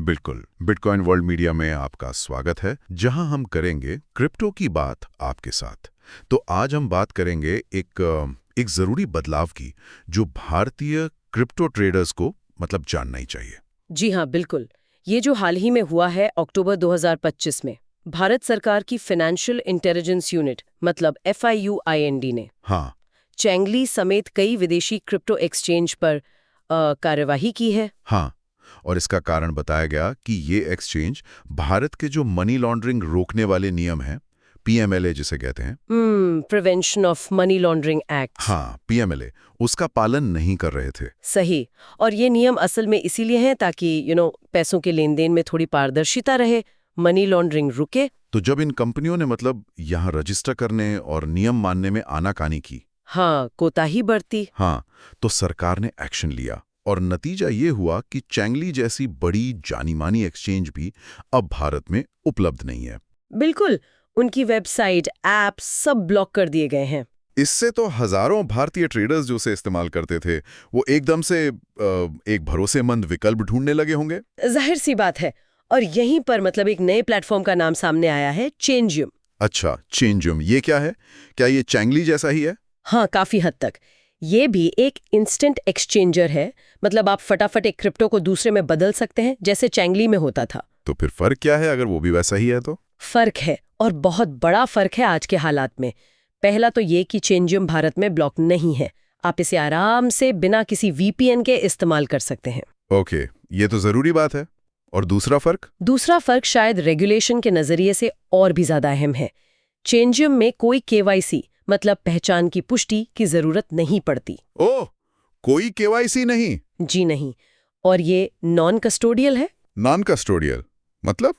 बिल्कुल। Bitcoin world media में आपका स्वागत है, जहां हम करेंगे क्रिप्टो की बात आपके साथ। तो आज हम बात करेंगे एक जरूरी बदलाव की, जो भारतीय क्रिप्टो ट्रेडर्स को मतलब जानना ही चाहिए। जी हाँ, बिल्कुल। ये जो हाल ही में हुआ है अक्टूबर 2025 में, भारत सरकार की फाइनेंशियल इंटेलिजेंस यूनिट मतलब FIUIND ने हाँ। चैंगली समेत कई विदेशी क्रिप्टो एक्सचेंज पर कार्यवाही की है। हाँ, और इसका कारण बताया गया कि ये एक्सचेंज भारत के जो मनी लॉन्ड्रिंग रोकने वाले नियम हैं, PMLA जिसे कहते हैं, prevention of money laundering act. हाँ PMLA, उसका पालन नहीं कर रहे थे। सही। और ये नियम असल में इसीलिए हैं ताकि पैसों के लेन देन में थोड़ी पारदर्शिता रहे, मनी लॉन्ड्रिंग रुके। तो जब इन कंपनियों ने मतलब यहाँ रजिस्टर करने और नियम मानने में आनाकानी की, हाँ, कोताही बरती। हाँ, तो सरकार ने एक्शन लिया और नतीजा ये हुआ कि चैंगली जैसी बड़ी जानी-मानी एक्सचेंज भी अब भारत में उपलब्ध नहीं है। बिल्कुल, उनकी वेबसाइट, ऐप सब ब्लॉक कर दिए गए हैं। इससे तो हजारों भारतीय ट्रेडर्स जो उसे इस्तेमाल करते थे, वो एकदम से एक भरोसेमंद विकल्प ढूंढने लगे होंगे। जाहिर सी बात है। और यहीं पर मतलब एक नए प्लेटफॉर्म का नाम सामने आया है, चेंजियम। अच्छा, चेंजियम, ये क्या है? क्या ये चैंगली जैसा ही है? हाँ, काफी हद तक। ये भी एक इंस्टेंट एक्सचेंजर है। मतलब आप फटाफट एक क्रिप्टो को दूसरे में बदल सकते हैं, जैसे चैंगली में होता था। तो फिर फर्क क्या है अगर वो भी वैसा ही है तो? फर्क है, और बहुत बड़ा फर्क है आज के हालात में। पहला तो ये कि चेंजियम भारत में ब्लॉक नहीं है। आप इसे आराम से बिना किसी VPN के इस्तेमाल कर सकते हैं। ओके, ये तो जरूरी बात है। और दूसरा फर्क? दूसरा फर्क शायद रेगुलेशन के नजरिए से और भी ज्यादा अहम है। चेंजियम में कोई KYC मतलब पहचान की पुष्टि की जरूरत नहीं पड़ती। ओह, कोई KYC नहीं? जी नहीं। और ये नॉन कस्टोडियल है। नॉन कस्टोडियल मतलब?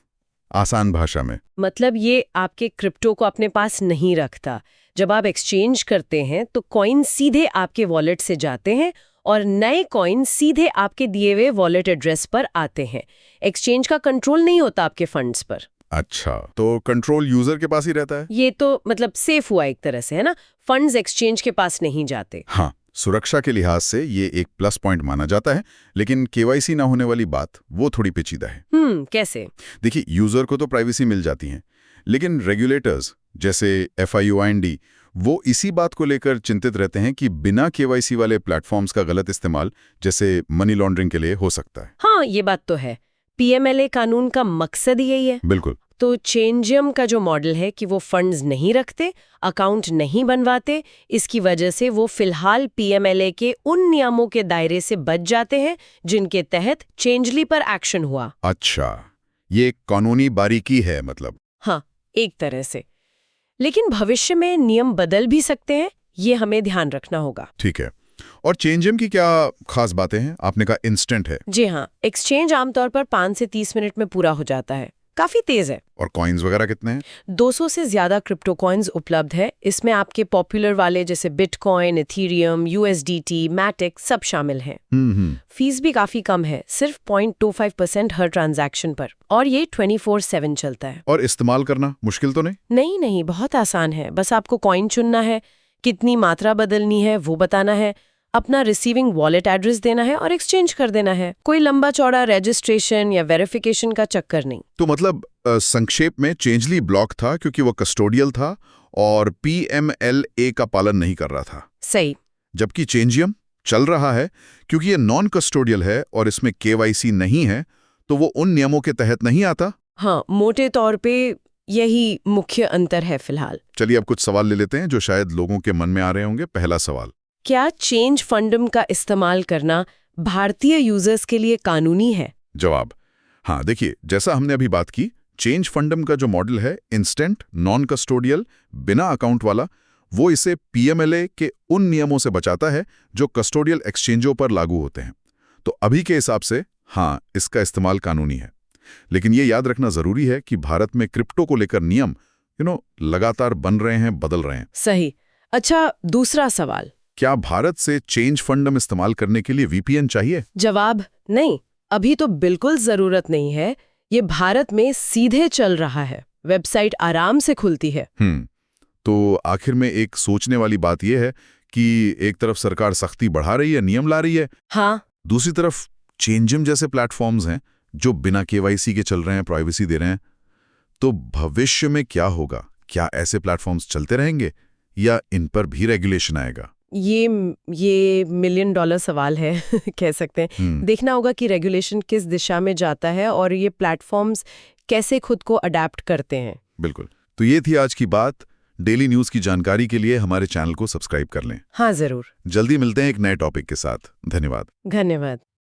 आसान भाषा में मतलब ये आपके क्रिप्टो को अपने पास नहीं रखता। जब आप एक्सचेंज करते हैं तो कॉइन सीधे आपके वॉलेट से जाते हैं और नए कॉइन सीधे आपके दिए हुए वॉलेट एड्रेस पर आते हैं। एक्सचेंज का कंट्रोल नहीं होता आपके फंड्स पर। अच्छा, तो कंट्रोल यूजर के पास ही रहता है? ये तो मतलब सेफ हुआ एक तरह से, है ना? फंड्स एक्सचेंज के पास नहीं जाते। हाँ, सुरक्षा के लिहाज से ये एक प्लस पॉइंट माना जाता है, लेकिन KYC ना होने वाली बात वो थोड़ी पेचीदा है। कैसे? देखिए, यूजर को तो प्राइवेसी मिल जाती है, लेकिन रेगुलेटर्स जैसे FIUIND वो इसी बात को लेकर चिंतित रहते हैं कि बिना KYC वाले प्लेटफॉर्म्स का गलत इस्तेमाल जैसे मनी लॉन्ड्रिंग के लिए हो सकता है। हाँ, ये बात तो है। PMLA कानून का मकसद यही है। बिल्कुल। तो चेंजियम का जो मॉडल है कि वो फंड्स नहीं रखते, अकाउंट नहीं बनवाते, इसकी वजह से वो फिलहाल PMLA के उन नियमों के दायरे से बच जाते हैं जिनके तहत चेंजली पर एक्शन हुआ। अच्छा, ये कानूनी बारीकी है मतलब? हाँ, एक तरह से। लेकिन भविष्य में नियम बदल भी सकते हैं, ये हमें ध्यान रखना होगा। ठीक है। और चेंजियम की क्या खास बातें हैं? आपने कहा इंस्टेंट है। जी हाँ, एक्सचेंज आमतौर पर 5 से 30 मिनट में पूरा हो जाता है। काफी तेज है। और कॉइन्स वगैरह कितने हैं? 200 से ज्यादा क्रिप्टो कॉइन्स उपलब्ध है। इसमें आपके पॉपुलर वाले जैसे बिटकॉइन, इथेरियम, USDT, मैटिक सब शामिल हैं। फीस भी काफी कम है, सिर्फ 0.25% हर ट्रांजैक्शन पर, और ये 24/7 चलता है। और इस्तेमाल करना मुश्किल तो नहीं? नहीं नहीं, बहुत आसान है। बस आपको कॉइन चुनना है, कितनी मात्रा बदलनी है वो बताना है, अपना रिसीविंग वॉलेट एड्रेस देना है और एक्सचेंज कर देना है। कोई लंबा चौड़ा रजिस्ट्रेशन या वेरिफिकेशन का चक्कर नहीं। तो मतलब संक्षेप में चेंजली ब्लॉक था क्योंकि वो कस्टोडियल था और PMLA का पालन नहीं कर रहा था। सही। जबकि चेंजियम चल रहा है क्योंकि ये नॉन कस्टोडियल है और इसमें KYC नहीं है, तो वो उन नियमों के तहत नहीं आता। हाँ, मोटे तौर पे यही मुख्य अंतर है फिलहाल। चलिए अब कुछ सवाल ले लेते हैं जो शायद लोगों के मन में आ रहे होंगे। पहला सवाल, क्या चेंज फंडम का इस्तेमाल करना भारतीय यूजर्स के लिए कानूनी है? जवाब, हाँ। देखिए, जैसा हमने अभी बात की, चेंज फंडम का जो मॉडल है इंस्टेंट, नॉन कस्टोडियल, बिना अकाउंट वाला, वो इसे PMLA के उन नियमों से बचाता है जो कस्टोडियल एक्सचेंजों पर लागू होते हैं। तो अभी के हिसाब से हाँ, इसका इस्तेमाल कानूनी है। लेकिन ये याद रखना जरूरी है कि भारत में क्रिप्टो को लेकर नियम लगातार बन रहे हैं, बदल रहे हैं। सही। अच्छा, दूसरा सवाल, क्या भारत से चेंज फंडम इस्तेमाल करने के लिए VPN चाहिए? जवाब, नहीं, अभी तो बिल्कुल जरूरत नहीं है। ये भारत में सीधे चल रहा है, वेबसाइट आराम से खुलती है। तो आखिर में एक सोचने वाली बात यह है कि एक तरफ सरकार सख्ती बढ़ा रही है, नियम ला रही है, हाँ, दूसरी तरफ चेंजियम जैसे प्लेटफॉर्म्स हैं जो बिना केवाईसी के चल रहे हैं, प्राइवेसी दे रहे हैं। तो भविष्य में क्या होगा? क्या ऐसे प्लेटफॉर्म्स चलते रहेंगे या इन पर भी रेगुलेशन आएगा? ये $1 मिलियन सवाल है कह सकते हैं। देखना होगा कि रेगुलेशन किस दिशा में जाता है और ये प्लेटफॉर्म्स कैसे खुद को अडेप्ट करते हैं। बिल्कुल। तो ये थी आज की बात। डेली न्यूज़ की जानकारी के लिए हमारे चैनल को सब्सक्राइब कर लें। हाँ, जरूर। जल्दी मिलते हैं एक नए टॉपिक के साथ। धन्यवाद। धन्यवाद।